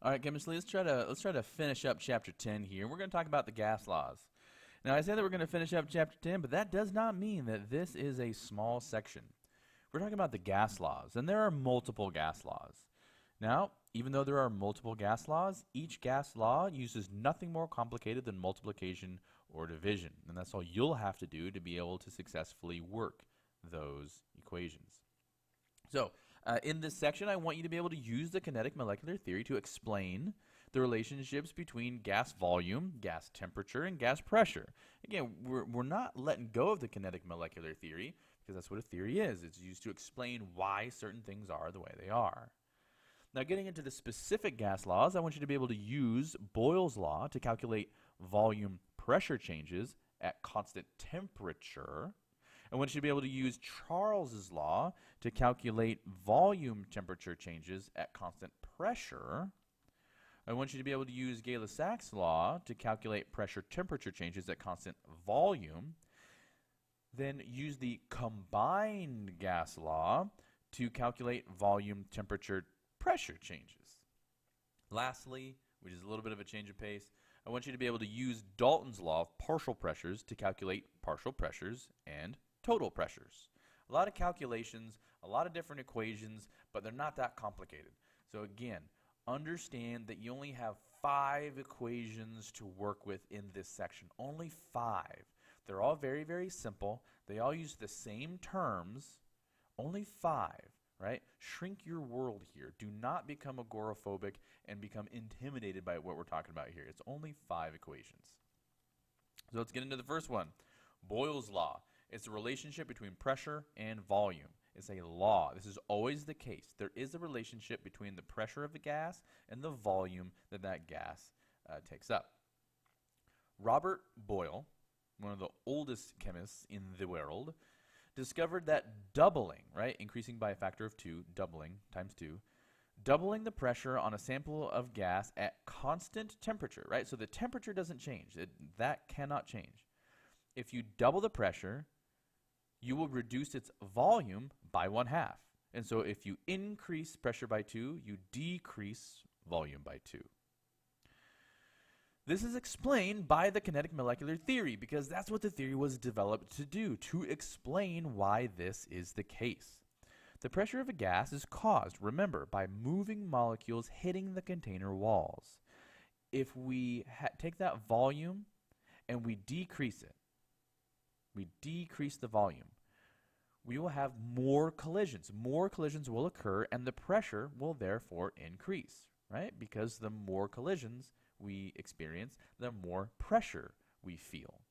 All right, chemistry. Let's try to finish up chapter 10 here. We're going to talk about the gas laws. Now, I said that we're going to finish up chapter 10, but that does not mean that this is a small section. We're talking about the gas laws, and there are multiple gas laws. Now, even though there are multiple gas laws, each gas law uses nothing more complicated than multiplication or division, and that's all you'll have to do to be able to successfully work those equations. So, in this section, I want you to be able to use the kinetic molecular theory to explain the relationships between gas volume, gas temperature, and gas pressure. Again, we're not letting go of the kinetic molecular theory because that's what a theory is. It's used to explain why certain things are the way they are. Now, getting into the specific gas laws, I want you to be able to use Boyles Law to calculate volume pressure changes at constant temperature. I want you to be able to use Charles's law to calculate volume temperature changes at constant pressure. I want you to be able to use Gay-Lussac's law to calculate pressure temperature changes at constant volume. Then use the combined gas law to calculate volume temperature pressure changes. Lastly, which is a little bit of a change of pace, I want you to be able to use Dalton's law of partial pressures to calculate partial pressures and total pressures. A lot of calculations, a lot of different equations, but they're not that complicated. So again, understand that you only have 5 equations to work with in this section. Only 5. They're all very, very simple. They all use the same terms. Only 5, right? Shrink your world here. Do not become agoraphobic and become intimidated by what we're talking about here. It's only 5 equations. So let's get into the first one. Boyles Law. It's a relationship between pressure and volume. It's a law. This is always the case. There is a relationship between the pressure of the gas and the volume that that gas takes up. Robert Boyle, one of the oldest chemists in the world, discovered that doubling, right, increasing by a factor of 2, doubling times 2, doubling the pressure on a sample of gas at constant temperature, right? So the temperature doesn't change. That cannot change. If you double the pressure, you will reduce its volume by 1/2. And so if you increase pressure by 2, you decrease volume by 2. This is explained by the kinetic molecular theory because that's what the theory was developed to do, to explain why this is the case. The pressure of a gas is caused, remember, by moving molecules hitting the container walls. If we take that volume and we decrease it, we decrease the volume, we will have more collisions. More collisions will occur, and the pressure will therefore increase, right? Because the more collisions we experience, the more pressure we feel.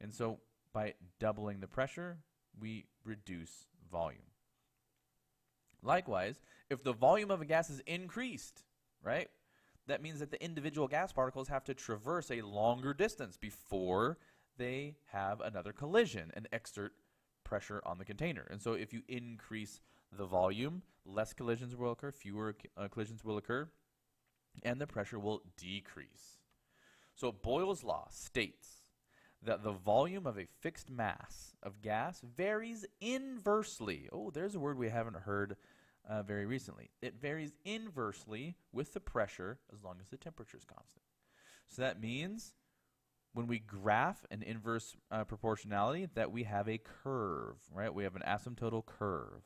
And so by doubling the pressure, we reduce volume. Likewise, if the volume of a gas is increased, right, that means that the individual gas particles have to traverse a longer distance before they have another collision and exert pressure on the container. And so if you increase the volume, less collisions will occur, fewer collisions will occur, and the pressure will decrease. So Boyle's law states that the volume of a fixed mass of gas varies inversely. Oh, there's a word we haven't heard very recently. It varies inversely with the pressure as long as the temperature is constant. So that means when we graph an inverse proportionality, that we have a curve, right? We have an asymptotal curve.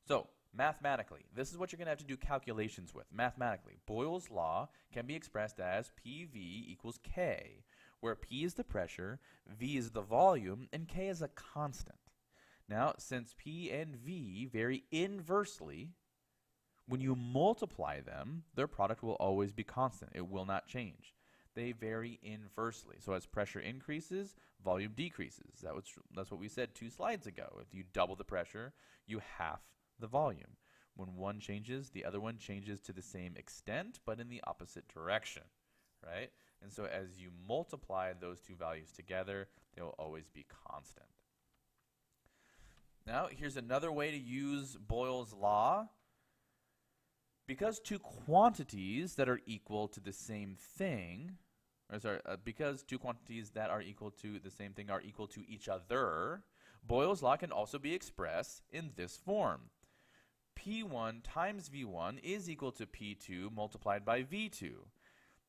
So, mathematically, this is what you're going to have to do calculations with. Mathematically, Boyle's law can be expressed as PV equals K, where P is the pressure, V is the volume, and K is a constant. Now, since P and V vary inversely, when you multiply them, their product will always be constant. It will not change. They vary inversely. So as pressure increases, volume decreases. That's what we said 2 slides ago. If you double the pressure, you half the volume. When one changes, the other one changes to the same extent, but in the opposite direction, right? And so as you multiply those 2 values together, they will always be constant. Now, here's another way to use Boyle's law. Because 2 quantities that are equal to the same thing, because 2 quantities that are equal to the same thing are equal to each other, Boyle's law can also be expressed in this form. P1 times V1 is equal to P2 multiplied by V2.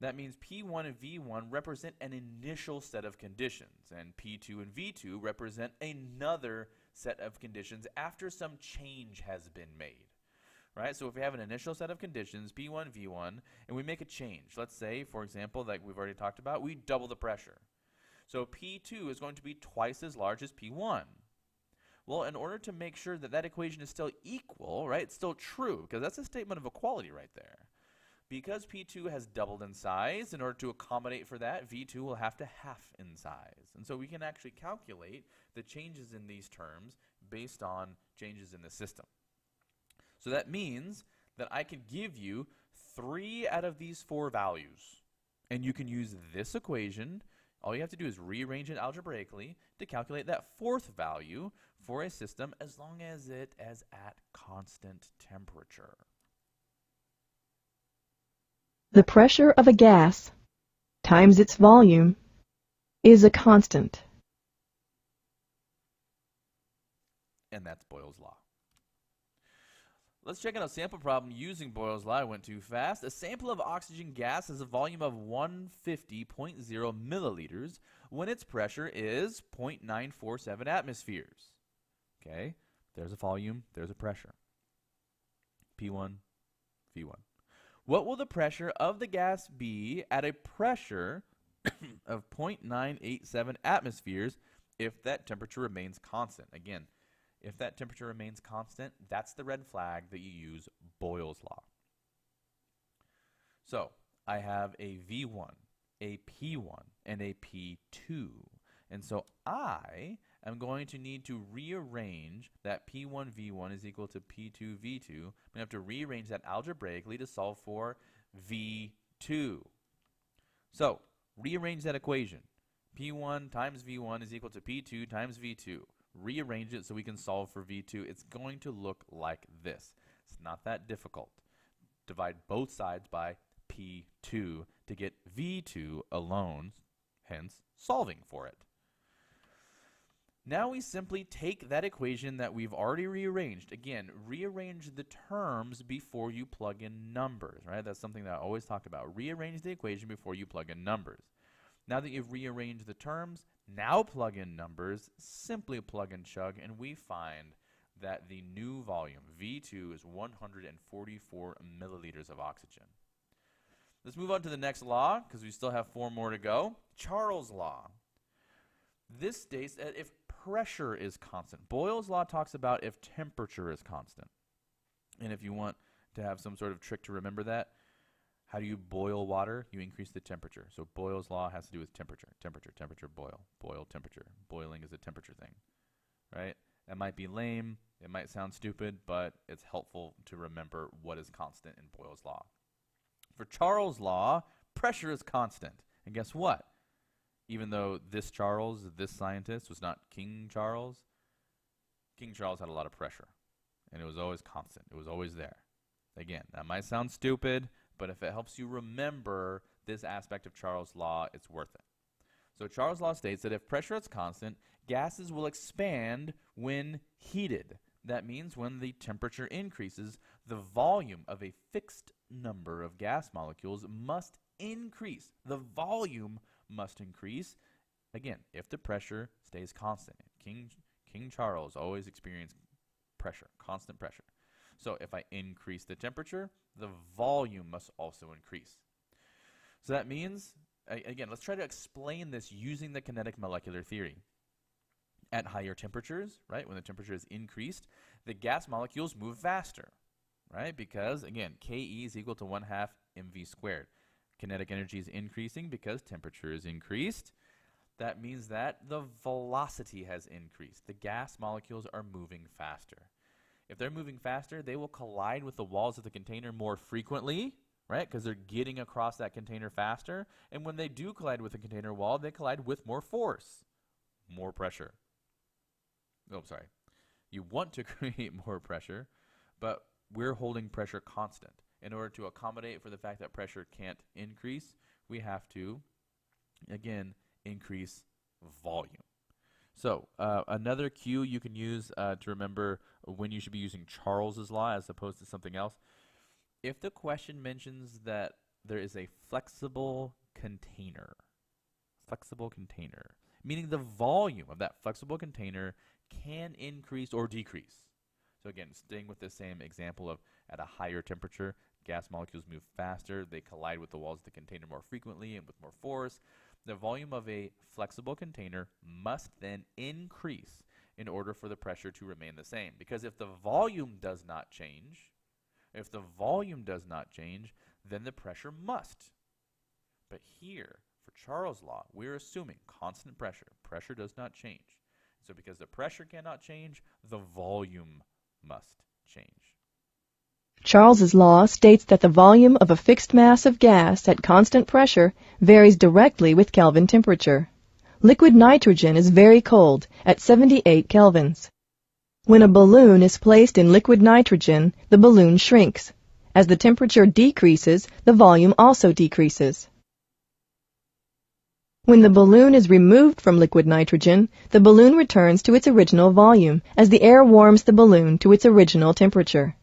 That means P1 and V1 represent an initial set of conditions, and P2 and V2 represent another set of conditions after some change has been made. Right? So if we have an initial set of conditions, P1, V1, and we make a change, let's say, for example, like we've already talked about, we double the pressure. So P2 is going to be twice as large as P1. Well, in order to make sure that that equation is still equal, right, it's still true, because that's a statement of equality right there. Because P2 has doubled in size, in order to accommodate for that, V2 will have to half in size. And so we can actually calculate the changes in these terms based on changes in the system. So that means that I can give you 3 out of these 4 values. And you can use this equation. All you have to do is rearrange it algebraically to calculate that 4th value for a system as long as it is at constant temperature. The pressure of a gas times its volume is a constant. And that's Boyles Law. Let's check out a sample problem using Boyles Law. I went too fast. A sample of oxygen gas has a volume of 150.0 milliliters when its pressure is 0.947 atmospheres. Okay, there's a volume, there's a pressure. P1, V1. What will the pressure of the gas be at a pressure of 0.987 atmospheres if that temperature remains constant? Again, if that temperature remains constant, that's the red flag that you use Boyles Law. So I have a V1, a P1, and a P2. And so I am going to need to rearrange that P1 V1 is equal to P2 V2. I'm going to have to rearrange that algebraically to solve for V2. So rearrange that equation. P1 times V1 is equal to P2 times V2. Rearrange it so we can solve for V2. It's going to look like this. It's not that difficult. Divide both sides by P2 to get V2 alone, hence solving for it. Now we simply take that equation that we've already rearranged. Again, rearrange the terms before you plug in numbers, right? That's something that I always talk about. Rearrange the equation before you plug in numbers. Now that you've rearranged the terms, now plug in numbers, simply plug and chug, and we find that the new volume, V2, is 144 milliliters of oxygen. Let's move on to the next law, because we still have 4 more to go. Charles' Law. This states that if pressure is constant, Boyles' Law talks about if temperature is constant. And if you want to have some sort of trick to remember that, how do you boil water? You increase the temperature. So Boyles' Law has to do with temperature. Temperature, temperature, boil. Boil, temperature. Boiling is a temperature thing, right? That might be lame. It might sound stupid, but it's helpful to remember what is constant in Boyles' Law. For Charles' Law, pressure is constant. And guess what? Even though this Charles, this scientist, was not King Charles had a lot of pressure. And it was always constant. It was always there. Again, that might sound stupid, but if it helps you remember this aspect of Charles' Law, it's worth it. So Charles' Law states that if pressure is constant, gases will expand when heated. That means when the temperature increases, the volume of a fixed number of gas molecules must increase. The volume must increase, again, if the pressure stays constant. King Charles always experienced pressure, constant pressure. So if I increase the temperature, the volume must also increase. So that means, again, let's try to explain this using the kinetic molecular theory. At higher temperatures, right, when the temperature is increased, the gas molecules move faster, right? Because, again, Ke is equal to 1/2 mv squared. Kinetic energy is increasing because temperature is increased. That means that the velocity has increased. The gas molecules are moving faster. If they're moving faster, they will collide with the walls of the container more frequently, right? Because they're getting across that container faster. And when they do collide with the container wall, they collide with more force, more pressure. Oh, sorry. You want to create more pressure, but we're holding pressure constant. In order to accommodate for the fact that pressure can't increase, we have to, again, increase volume. So another cue you can use to remember when you should be using Charles's law as opposed to something else. If the question mentions that there is a flexible container, meaning the volume of that flexible container can increase or decrease. So again, staying with the same example of at a higher temperature, gas molecules move faster, they collide with the walls of the container more frequently and with more force. The volume of a flexible container must then increase in order for the pressure to remain the same. Because if the volume does not change, then the pressure must. But here, for Charles' law, we're assuming constant pressure. Pressure does not change. So because the pressure cannot change, the volume must change. Charles's law states that the volume of a fixed mass of gas at constant pressure varies directly with Kelvin temperature. Liquid nitrogen is very cold at 78 kelvins. When a balloon is placed in liquid nitrogen, the balloon shrinks. As the temperature decreases, the volume also decreases. When the balloon is removed from liquid nitrogen, the balloon returns to its original volume as the air warms the balloon to its original temperature.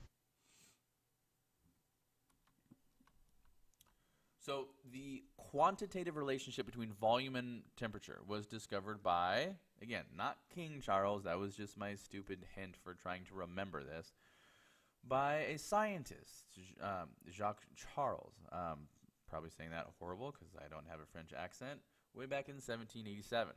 So the quantitative relationship between volume and temperature was discovered by, again, not King Charles, that was just my stupid hint for trying to remember this, by a scientist, Jacques Charles. Probably saying that horrible because I don't have a French accent. Way back in 1787.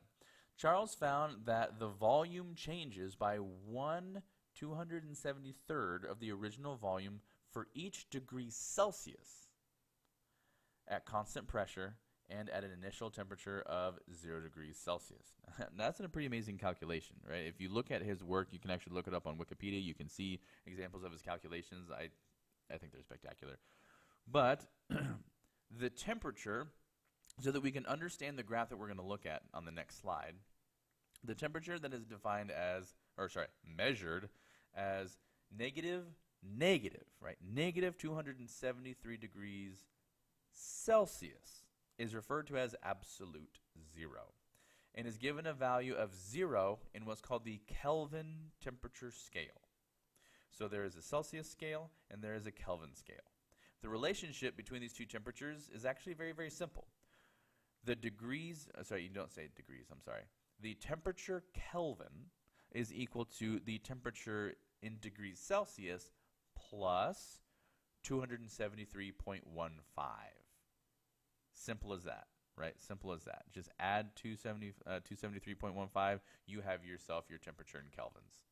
Charles found that the volume changes by 1/273rd of the original volume for each degree Celsius at constant pressure and at an initial temperature of 0 degrees Celsius. That's a pretty amazing calculation, right? If you look at his work, you can actually look it up on Wikipedia. You can see examples of his calculations. I think they're spectacular. But the temperature, so that we can understand the graph that we're going to look at on the next slide, the temperature that is defined as, measured as negative 273 degrees Celsius is referred to as absolute zero and is given a value of 0 in what's called the Kelvin temperature scale. So there is a Celsius scale and there is a Kelvin scale. The relationship between these two temperatures is actually very, very simple. The degrees, you don't say degrees, I'm sorry. The temperature Kelvin is equal to the temperature in degrees Celsius plus 273.15. Simple as that, right? Simple as that. Just add 273.15, you have yourself your temperature in kelvins.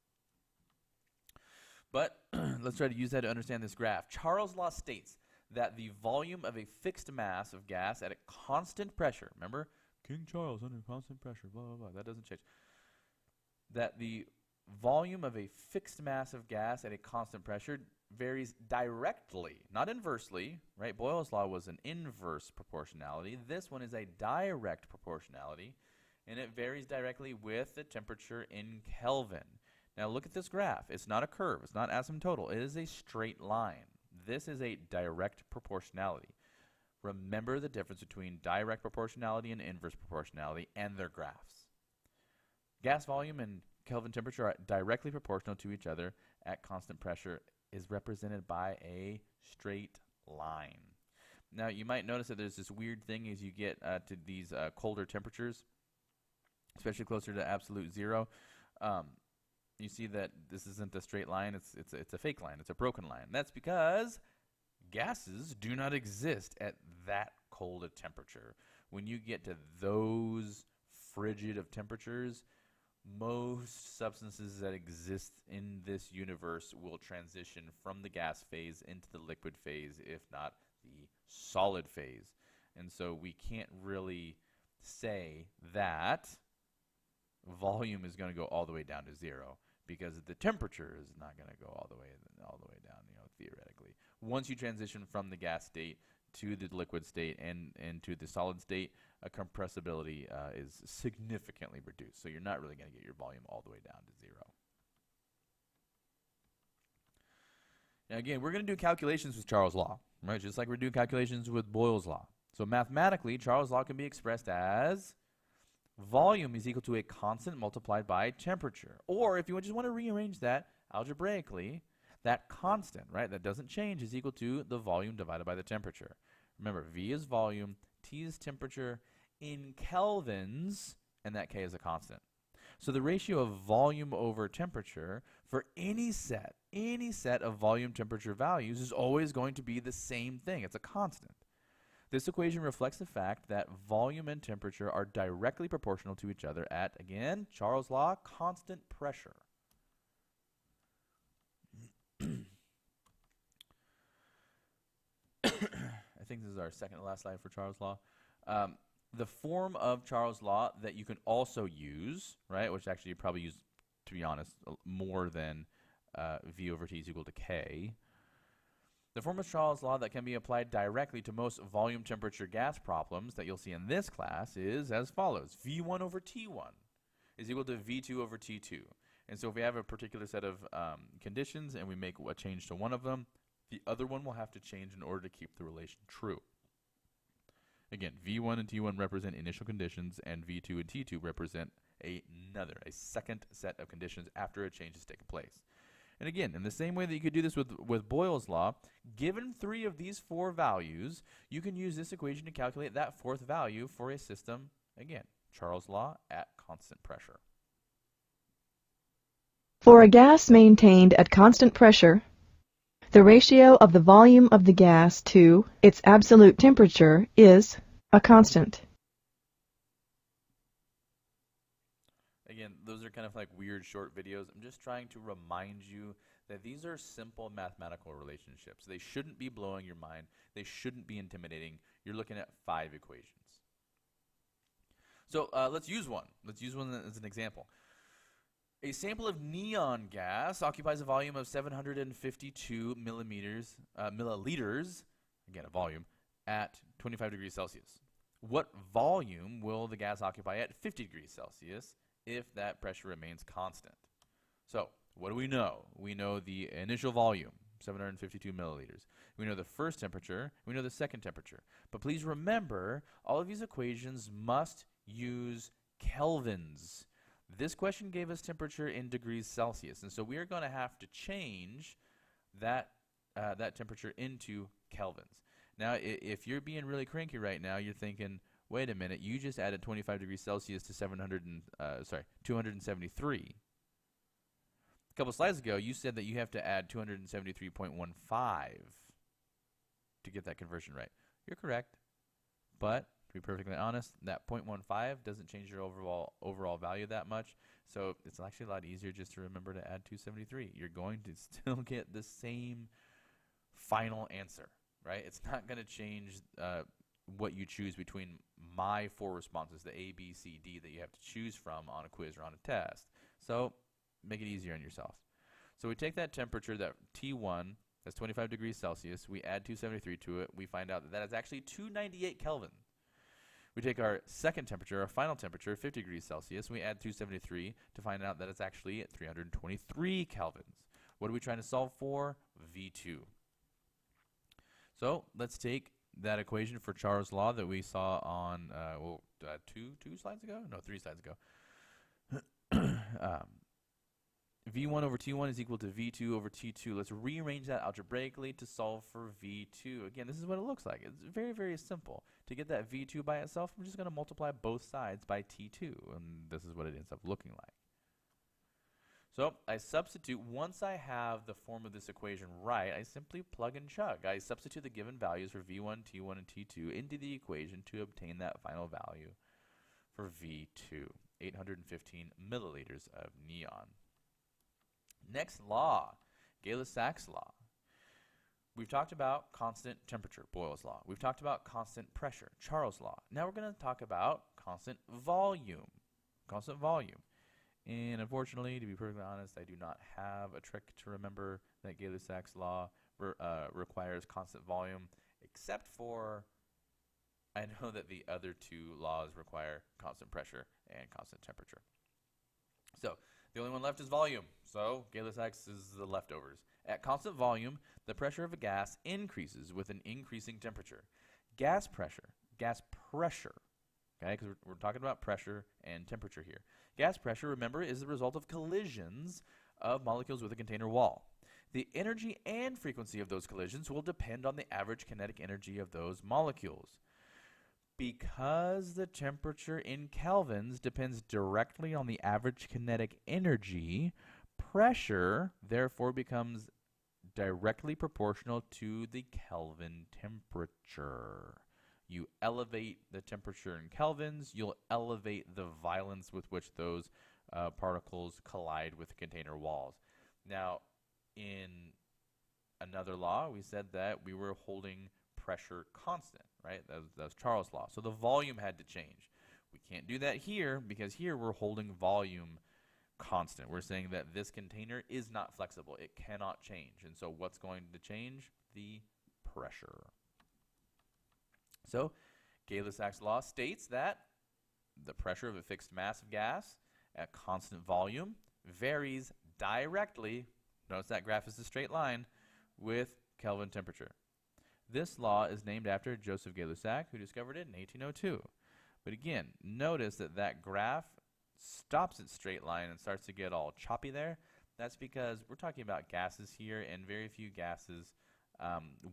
But let's try to use that to understand this graph. Charles' law states that the volume of a fixed mass of gas at a constant pressure, remember, King Charles under constant pressure, blah, blah, blah, that doesn't change. That the volume of a fixed mass of gas at a constant pressure varies directly, not inversely, right? Boyles' law was an inverse proportionality. This one is a direct proportionality, and it varies directly with the temperature in Kelvin. Now look at this graph. It's not a curve. It's not asymptotal. It is a straight line. This is a direct proportionality. Remember the difference between direct proportionality and inverse proportionality and their graphs. Gas volume and Kelvin temperature are directly proportional to each other at constant pressure is represented by a straight line. Now you might notice that there's this weird thing as you get to these colder temperatures, especially closer to absolute zero. You see that this isn't a straight line, it's a fake line, it's a broken line. That's because gases do not exist at that cold a temperature. When you get to those frigid of temperatures, most substances that exist in this universe will transition from the gas phase into the liquid phase, if not the solid phase. And so we can't really say that volume is going to go all the way down to 0 because the temperature is not going to go all the way down, theoretically. Once you transition from the gas state to the liquid state and to the solid state, compressibility is significantly reduced. So you're not really going to get your volume all the way down to 0. Now again, we're going to do calculations with Charles' law, right? Just like we're doing calculations with Boyles' law. So mathematically, Charles' law can be expressed as volume is equal to a constant multiplied by temperature. Or if you just want to rearrange that algebraically, that constant, right, that doesn't change, is equal to the volume divided by the temperature. Remember, V is volume, T is temperature in kelvins, and that K is a constant. So the ratio of volume over temperature for any set of volume temperature values is always going to be the same thing. It's a constant. This equation reflects the fact that volume and temperature are directly proportional to each other at, again, Charles' law, constant pressure. I think this is our second to last slide for Charles' law. The form of Charles' law that you can also use, right, which actually you probably use, to be honest, more than V over T is equal to K. The form of Charles' law that can be applied directly to most volume temperature gas problems that you'll see in this class is as follows. V1 over T1 is equal to V2 over T2. And so if we have a particular set of conditions and we make a change to one of them, the other one will have to change in order to keep the relation true. Again, V1 and T1 represent initial conditions, and V2 and T2 represent a second set of conditions after a change has taken place. And again, in the same way that you could do this with Boyles' law, given 3 of these 4 values, you can use this equation to calculate that 4th value for a system, again, Charles' law at constant pressure. For a gas maintained at constant pressure, the ratio of the volume of the gas to its absolute temperature is a constant. Again, those are kind of like weird short videos. I'm just trying to remind you that these are simple mathematical relationships. They shouldn't be blowing your mind. They shouldn't be intimidating. You're looking at 5 equations. So let's use one. Let's use one as an example. A sample of neon gas occupies a volume of 752 milliliters, again a volume, at 25 degrees Celsius. What volume will the gas occupy at 50 degrees Celsius if that pressure remains constant? So what do we know? We know the initial volume, 752 milliliters. We know the first temperature. We know the second temperature. But please remember, all of these equations must use kelvins. This question gave us temperature in degrees Celsius, and so we are going to have to change that temperature into kelvins. Now, if you're being really cranky right now, you're thinking, wait a minute, you just added 25 degrees Celsius to 273. A couple slides ago, you said that you have to add 273.15 to get that conversion right. You're correct, but to be perfectly honest, that 0.15 doesn't change your overall value that much, so it's actually a lot easier just to remember to add 273. You're going to still get the same final answer, right? It's not going to change what you choose between my 4 responses, the A, B, C, D, that you have to choose from on a quiz or on a test. So make it easier on yourself. So we take that temperature, that T1, that's 25 degrees Celsius. We add 273 to it. We find out that that is actually 298 Kelvin. We take our second temperature, our final temperature, 50 degrees Celsius. We add 273 to find out that it's actually at 323 kelvins. What are we trying to solve for? V2. So let's take that equation for Charles' law that we saw on 3 slides ago. V1 over T1 is equal to V2 over T2. Let's rearrange that algebraically to solve for V2. Again, this is what it looks like. It's very, very simple. To get that V2 by itself, I'm just going to multiply both sides by T2, and this is what it ends up looking like. So I substitute, once I have the form of this equation right, I simply plug and chug. I substitute the given values for V1, T1, and T2 into the equation to obtain that final value for V2, 815 milliliters of neon. Next law, Gay-Lussac's law. We've talked about constant temperature, Boyles' law. We've talked about constant pressure, Charles' law. Now we're going to talk about constant volume. And unfortunately, to be perfectly honest, I do not have a trick to remember that Gay-Lussac's law requires constant volume, except for I know that the other 2 laws require constant pressure and constant temperature. So the only one left is volume. So Gay-Lussac's is the leftovers. At constant volume, the pressure of a gas increases with an increasing temperature. Gas pressure, okay? Because we're talking about pressure and temperature here. Gas pressure, remember, is the result of collisions of molecules with a container wall. The energy and frequency of those collisions will depend on the average kinetic energy of those molecules. Because the temperature in kelvins depends directly on the average kinetic energy, pressure therefore becomes directly proportional to the Kelvin temperature. You elevate the temperature in kelvins, you'll elevate the violence with which those particles collide with container walls. Now, in another law, we said that we were holding pressure constant, right? That was Charles' law. So the volume had to change. We can't do that here because here we're holding volume constant. We're saying that this container is not flexible. It cannot change. And so what's going to change? The pressure. So Gay-Lussac's law states that the pressure of a fixed mass of gas at constant volume varies directly, notice that graph is a straight line, with Kelvin temperature. This law is named after Joseph Gay-Lussac, who discovered it in 1802. But again, notice that that graph stops at straight line and starts to get all choppy there. That's because we're talking about gases here, and very few gases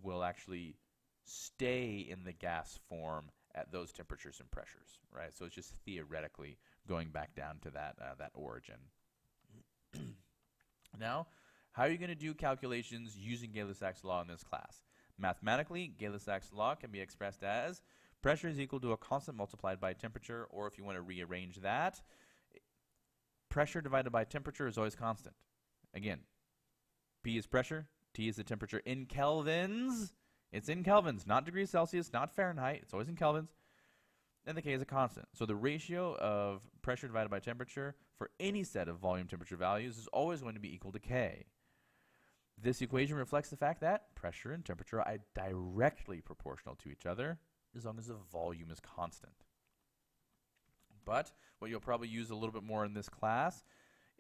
will actually stay in the gas form at those temperatures and pressures, right? So it's just theoretically going back down to that origin. Now, how are you going to do calculations using Gay-Lussac's law in this class? Mathematically, Gay-Lussac's law can be expressed as pressure is equal to a constant multiplied by temperature, or if you want to rearrange that, pressure divided by temperature is always constant. Again, P is pressure, T is the temperature in kelvins. It's in kelvins, not degrees Celsius, not Fahrenheit. It's always in kelvins. And the K is a constant. So the ratio of pressure divided by temperature for any set of volume temperature values is always going to be equal to K. This equation reflects the fact that pressure and temperature are directly proportional to each other as long as the volume is constant. But what you'll probably use a little bit more in this class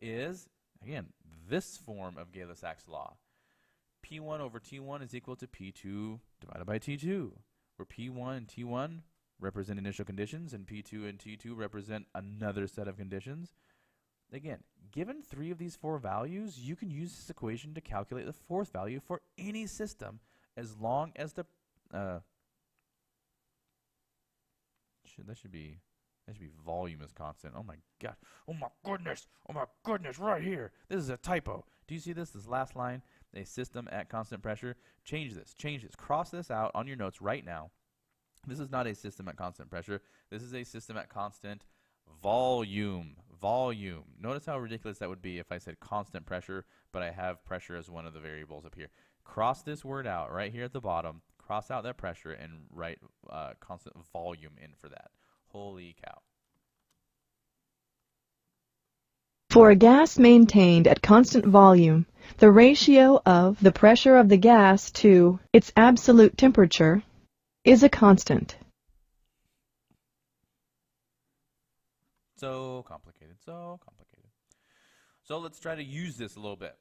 is, again, this form of Gay-Lussac's law. P1 over T1 is equal to P2 divided by T2, where P1 and T1 represent initial conditions and P2 and T2 represent another set of conditions. Again, given 3 of these 4 values, you can use this equation to calculate the 4th value for any system as long as the that should be volume is constant. Oh my god. Oh my goodness. Oh my goodness, right here. This is a typo. Do you see this last line? A system at constant pressure. Change this. Cross this out on your notes right now. This is not a system at constant pressure. This is a system at constant volume. Notice how ridiculous that would be if I said constant pressure, but I have pressure as one of the variables up here. Cross this word out right here at the bottom. Cross out that pressure and write constant volume in for that. Holy cow. For a gas maintained at constant volume, the ratio of the pressure of the gas to its absolute temperature is a constant. So complicated. So let's try to use this a little bit.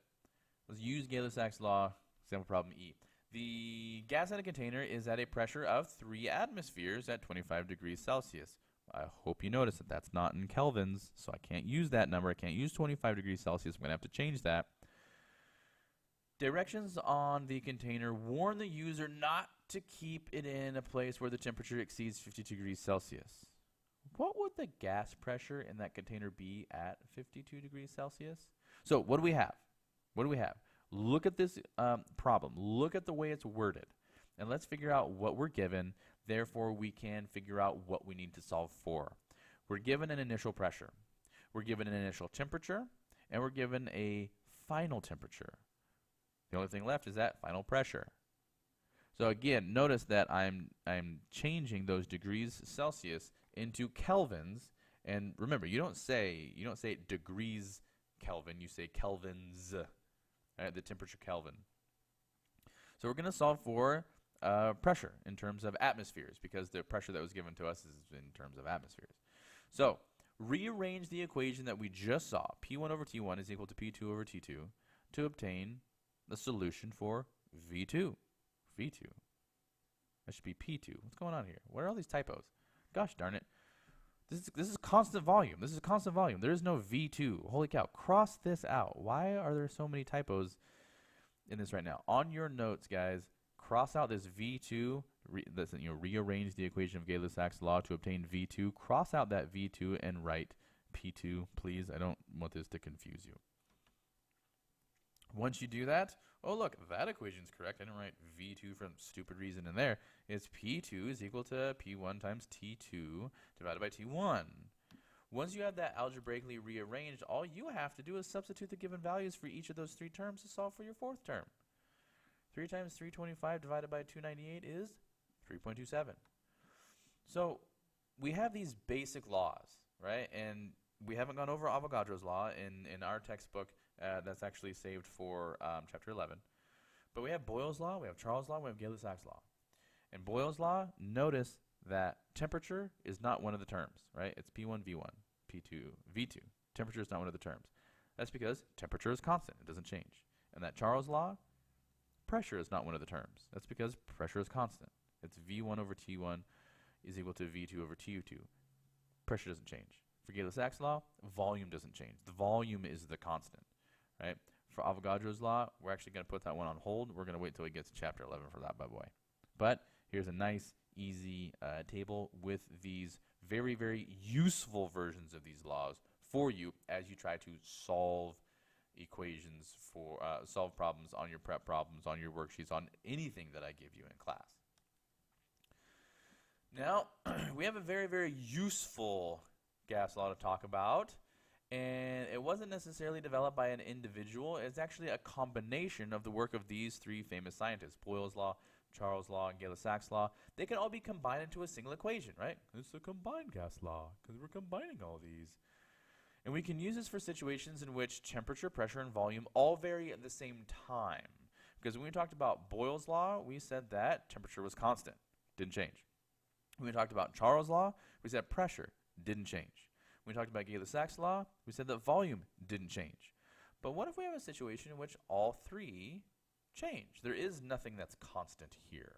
Let's use Gay-Lussac's law, example problem E. The gas in a container is at a pressure of 3 atmospheres at 25 degrees Celsius. I hope you notice that that's not in kelvins, so I can't use that number. I can't use 25 degrees Celsius. I'm going to have to change that. Directions on the container warn the user not to keep it in a place where the temperature exceeds 52 degrees Celsius. What would the gas pressure in that container be at 52 degrees Celsius? So what do we have? Look at this problem. Look at the way it's worded. And let's figure out what we're given. Therefore, we can figure out what we need to solve for. We're given an initial pressure. We're given an initial temperature. And we're given a final temperature. The only thing left is that final pressure. So again, notice that I'm changing those degrees Celsius into kelvins. And remember, you don't say degrees Kelvin. You say kelvins. Right, the temperature Kelvin. So we're going to solve for pressure in terms of atmospheres because the pressure that was given to us is in terms of atmospheres. So rearrange the equation that we just saw, P1 over T1 is equal to P2 over T2, to obtain the solution for V2. That should be P2. What's going on here? What are all these typos? Gosh darn it. This is constant volume. This is constant volume. There is no V2. Holy cow. Cross this out. Why are there so many typos in this right now? On your notes, guys, cross out this V2. Rearrange the equation of Gay-Lussac's law to obtain V2. Cross out that V2 and write P2, please. I don't want this to confuse you. Once you do that, oh look, that equation's correct. I didn't write V2 for some stupid reason in there. It's P2 is equal to P1 times T2 divided by T1. Once you have that algebraically rearranged, all you have to do is substitute the given values for each of those three terms to solve for your fourth term. 3 times 325 divided by 298 is 3.27. So we have these basic laws, right? And we haven't gone over Avogadro's law in our textbook. That's actually saved for chapter 11. But we have Boyles Law, we have Charles' Law, we have Gay-Lussac's law. In Boyles Law, notice that temperature is not one of the terms, right? It's P1, V1, P2, V2. Temperature is not one of the terms. That's because temperature is constant. It doesn't change. And that Charles' Law, pressure is not one of the terms. That's because pressure is constant. It's V1 over T1 is equal to V2 over Tu2. Pressure doesn't change. For Gay-Lussac's law, volume doesn't change. The volume is the constant, right? For Avogadro's law, we're actually going to put that one on hold. We're going to wait until we get to chapter 11 for that bad boy. But here's a nice, easy table with these very, very useful versions of these laws for you as you try to solve equations for solve problems on your prep problems, on your worksheets, on anything that I give you in class. Now, we have a very, very useful gas law to talk about, and it wasn't necessarily developed by an individual. It's actually a combination of the work of these three famous scientists, Boyles Law, Charles' Law, and Gay-Lussac's Law. They can all be combined into a single equation, right? It's a combined gas law because we're combining all these. And we can use this for situations in which temperature, pressure, and volume all vary at the same time. Because when we talked about Boyles' Law, we said that temperature was constant, didn't change. When we talked about Charles' Law, we said pressure didn't change. When we talked about Gay-Lussac's law, we said that volume didn't change. But what if we have a situation in which all three change? There is nothing that's constant here.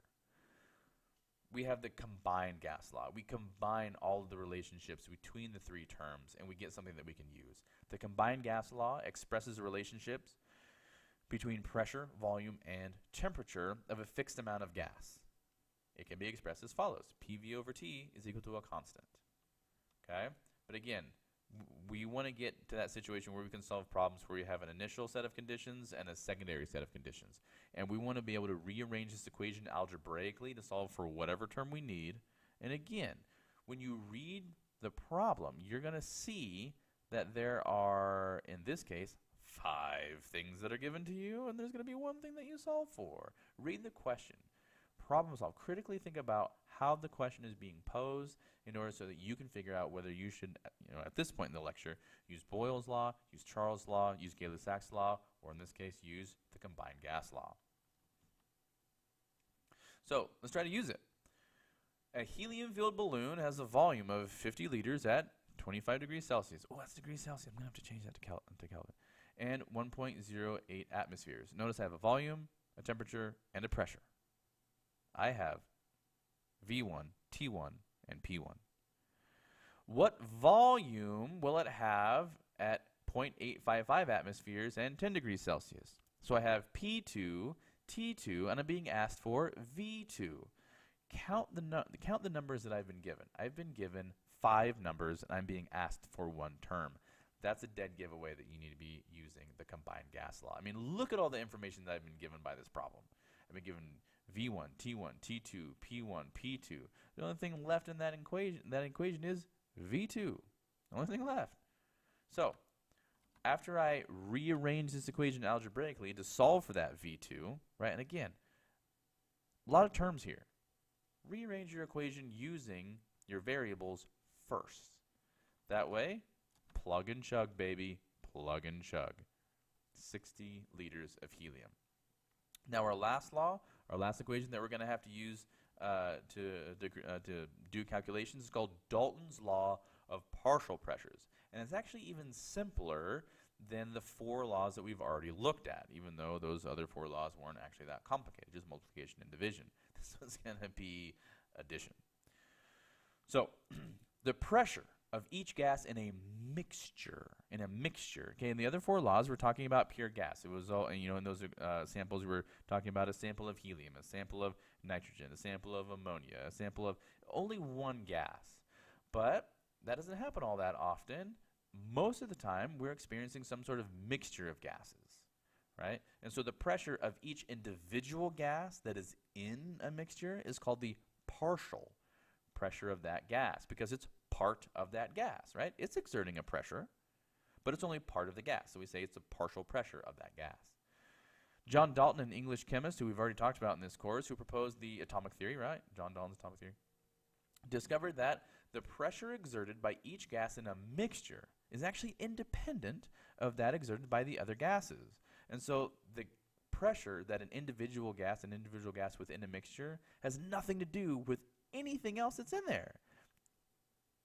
We have the combined gas law. We combine all of the relationships between the three terms, and we get something that we can use. The combined gas law expresses the relationships between pressure, volume, and temperature of a fixed amount of gas. It can be expressed as follows. PV over T is equal to a constant. Okay? But again, we want to get to that situation where we can solve problems where you have an initial set of conditions and a secondary set of conditions. And we want to be able to rearrange this equation algebraically to solve for whatever term we need. And again, when you read the problem, you're going to see that there are, in this case, 5 things that are given to you, and there's going to be one thing that you solve for. Read the question. Problem solve. Critically think about how the question is being posed in order so that you can figure out whether you should, at this point in the lecture, use Boyles' law, use Charles' law, use Gay-Lussac's law, or in this case, use the combined gas law. So let's try to use it. A helium-filled balloon has a volume of 50 liters at 25 degrees Celsius. Oh, that's degrees Celsius. I'm going to have to change that to Kelvin. And 1.08 atmospheres. Notice I have a volume, a temperature, and a pressure. I have V1, T1, and P1. What volume will it have at 0.855 atmospheres and 10 degrees Celsius? So I have P2, T2, and I'm being asked for V2. Count the numbers that I've been given. I've been given 5 numbers, and I'm being asked for 1 term. That's a dead giveaway that you need to be using the combined gas law. I mean, look at all the information that I've been given by this problem. I've been given V1, T1, T2, P1, P2. The only thing left in that equation is V2. The only thing left. So, after I rearrange this equation algebraically to solve for that V2, right, and again, a lot of terms here. Rearrange your equation using your variables first. That way, plug and chug, baby. Plug and chug. 60 liters of helium. Now our last law, our last equation that we're going to have to use to do calculations is called Dalton's Law of partial pressures. And it's actually even simpler than the 4 laws that we've already looked at, even though those other 4 laws weren't actually that complicated, just multiplication and division. This one's going to be addition. So the pressure of each gas in a mixture. Okay, in the other four laws, we're talking about pure gas. It was all, and, in those samples, we were talking about a sample of helium, a sample of nitrogen, a sample of ammonia, a sample of only one gas. But that doesn't happen all that often. Most of the time, we're experiencing some sort of mixture of gases, right? And so the pressure of each individual gas that is in a mixture is called the partial pressure of that gas, because it's part of that gas, right? It's exerting a pressure, but it's only part of the gas. So we say it's a partial pressure of that gas. John Dalton, an English chemist who we've already talked about in this course, who proposed the atomic theory, right? John Dalton's atomic theory, discovered that the pressure exerted by each gas in a mixture is actually independent of that exerted by the other gases. And so the pressure that an individual gas within a mixture has nothing to do with anything else that's in there.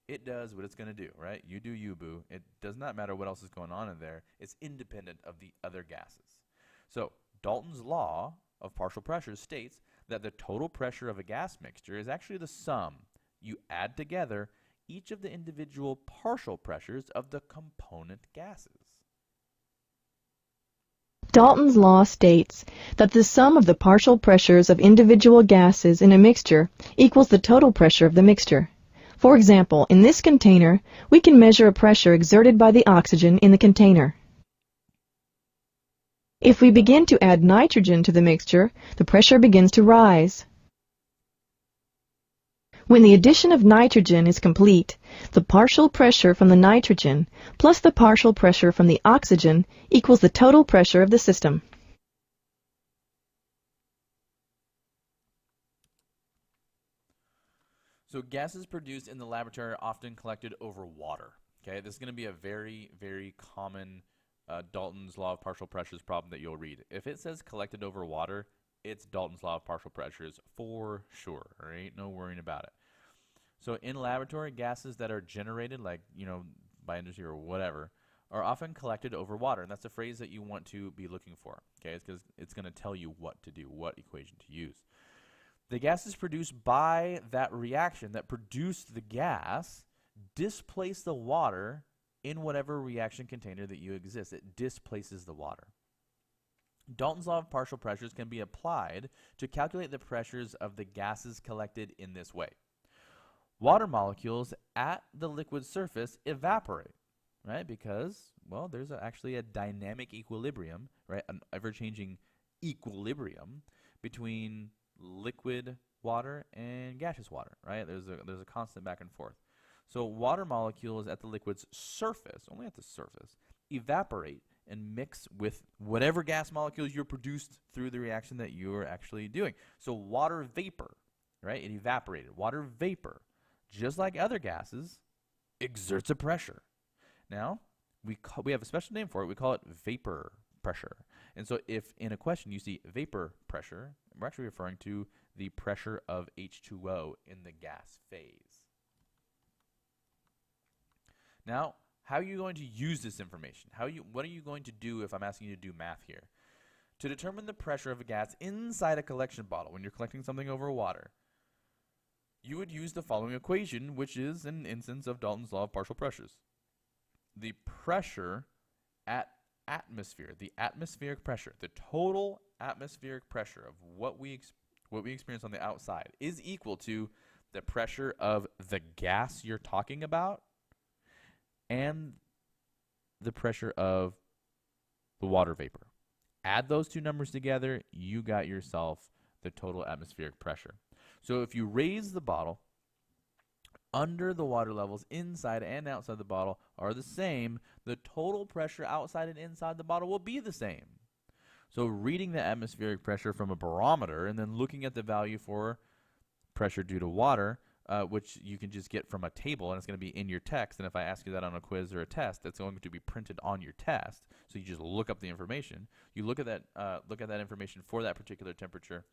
It does what it's going to do, right? You do you, boo. It does not matter what else is going on in there. It's independent of the other gases. So Dalton's law of partial pressures states that the total pressure of a gas mixture is actually the sum. You add together each of the individual partial pressures of the component gases. Dalton's law states that the sum of the partial pressures of individual gases in a mixture equals the total pressure of the mixture. For example, in this container, we can measure a pressure exerted by the oxygen in the container. If we begin to add nitrogen to the mixture, the pressure begins to rise. When the addition of nitrogen is complete, the partial pressure from the nitrogen plus the partial pressure from the oxygen equals the total pressure of the system. So gases produced in the laboratory are often collected over water. Okay, this is going to be a very, very common Dalton's law of partial pressures problem that you'll read. If it says collected over water, it's Dalton's law of partial pressures for sure. There ain't no worrying about it. So in laboratory, gases that are generated, like, by industry or whatever, are often collected over water. And that's a phrase that you want to be looking for. Okay, it's because it's going to tell you what to do, what equation to use. The gases produced by that reaction that produced the gas displace the water in whatever reaction container that you exist. It displaces the water. Dalton's law of partial pressures can be applied to calculate the pressures of the gases collected in this way. Water molecules at the liquid surface evaporate, right? Because, well, there's actually a dynamic equilibrium, right? An ever-changing equilibrium between liquid water and gaseous water, right? There's a constant back and forth. So water molecules at the liquid's surface, only at the surface, evaporate and mix with whatever gas molecules you're produced through the reaction that you are actually doing. So water vapor, right? It evaporated. Water vapor, just like other gases, exerts a pressure. Now, we have a special name for it. We call it vapor pressure. And so if in a question you see vapor pressure, we're actually referring to the pressure of H2O in the gas phase. Now, how are you going to use this information? What are you going to do if I'm asking you to do math here? To determine the pressure of a gas inside a collection bottle when you're collecting something over water, you would use the following equation, which is an instance of Dalton's law of partial pressures. The pressure at atmosphere, the atmospheric pressure, the total atmospheric pressure of what we experience on the outside is equal to the pressure of the gas you're talking about and the pressure of the water vapor. Add those two numbers together, you got yourself the total atmospheric pressure. So if you raise the bottle, under the water levels inside and outside the bottle are the same, the total pressure outside and inside the bottle will be the same. So reading the atmospheric pressure from a barometer and then looking at the value for pressure due to water, which you can just get from a table, and it's going to be in your text. And if I ask you that on a quiz or a test, that's going to be printed on your test. So you just look up the information. You look at that information for that particular temperature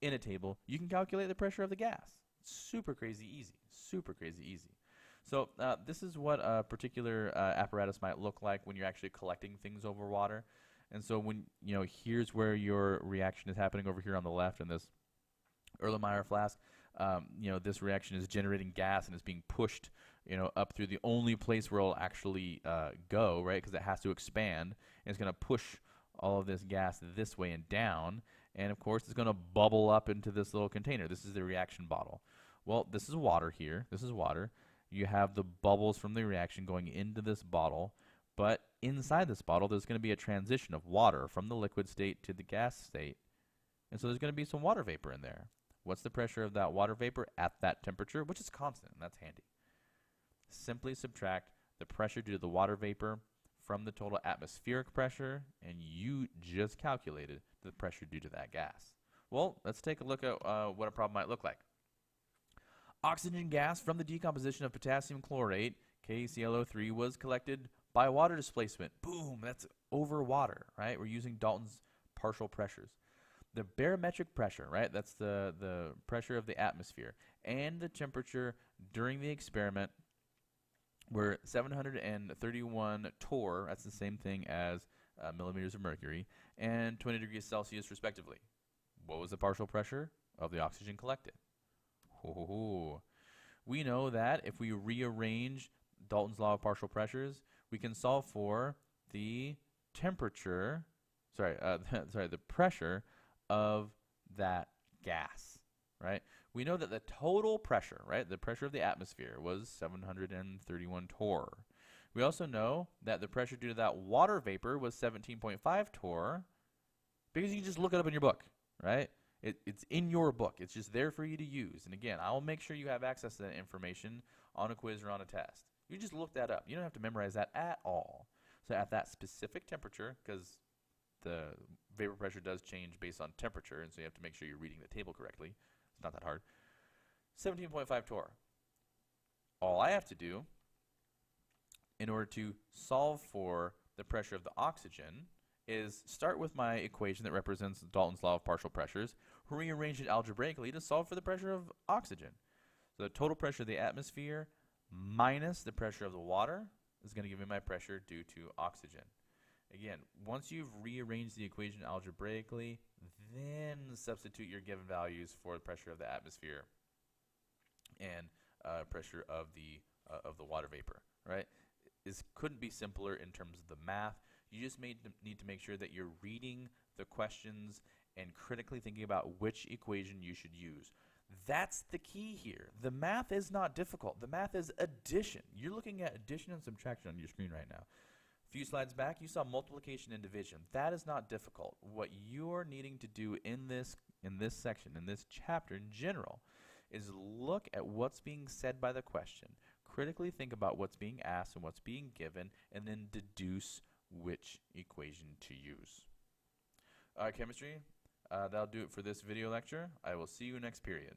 in a table. You can calculate the pressure of the gas. Super crazy easy. Super crazy easy. So this is what a particular apparatus might look like when you're actually collecting things over water. And so when, here's where your reaction is happening over here on the left in this Erlenmeyer flask. this reaction is generating gas and is being pushed, up through the only place where it'll actually go, right? Because it has to expand, and it's going to push all of this gas this way and down, and of course it's going to bubble up into this little container. This is the reaction bottle. Well, this is water here. This is water. You have the bubbles from the reaction going into this bottle, but inside this bottle there's going to be a transition of water from the liquid state to the gas state, and so there's going to be some water vapor in there. What's the pressure of that water vapor at that temperature, which is constant, and that's handy. Simply subtract the pressure due to the water vapor from the total atmospheric pressure, and you just calculated the pressure due to that gas. Well, let's take a look at what a problem might look like. Oxygen gas from the decomposition of potassium chlorate, KClO3, was collected by water displacement. Boom, that's over water, right? We're using Dalton's partial pressures. The barometric pressure, right, that's the pressure of the atmosphere, and the temperature during the experiment were 731 torr, that's the same thing as millimeters of mercury, and 20 degrees Celsius respectively. What was the partial pressure of the oxygen collected? We know that if we rearrange Dalton's law of partial pressures, we can solve for the temperature, the pressure of that gas, right? We know that the total pressure, right, the pressure of the atmosphere was 731 torr. We also know that the pressure due to that water vapor was 17.5 torr, because you can just look it up in your book, right? It's in your book. It's just there for you to use. And again, I'll make sure you have access to that information on a quiz or on a test. You just look that up. You don't have to memorize that at all. So at that specific temperature, because the vapor pressure does change based on temperature, and so you have to make sure you're reading the table correctly. It's not that hard. 17.5 torr. All I have to do in order to solve for the pressure of the oxygen is start with my equation that represents Dalton's law of partial pressures, rearrange it algebraically to solve for the pressure of oxygen. So the total pressure of the atmosphere minus the pressure of the water is going to give me my pressure due to oxygen. Again, once you've rearranged the equation algebraically, then substitute your given values for the pressure of the atmosphere and pressure of the water vapor, right? This couldn't be simpler in terms of the math. You just need to make sure that you're reading the questions and critically thinking about which equation you should use. That's the key here. The math is not difficult. The math is addition. You're looking at addition and subtraction on your screen right now. A few slides back, you saw multiplication and division. That is not difficult. What you're needing to do in this section, in this chapter in general, is look at what's being said by the question, critically think about what's being asked and what's being given, and then deduce which equation to use. Chemistry, that'll do it for this video lecture. I will see you next period.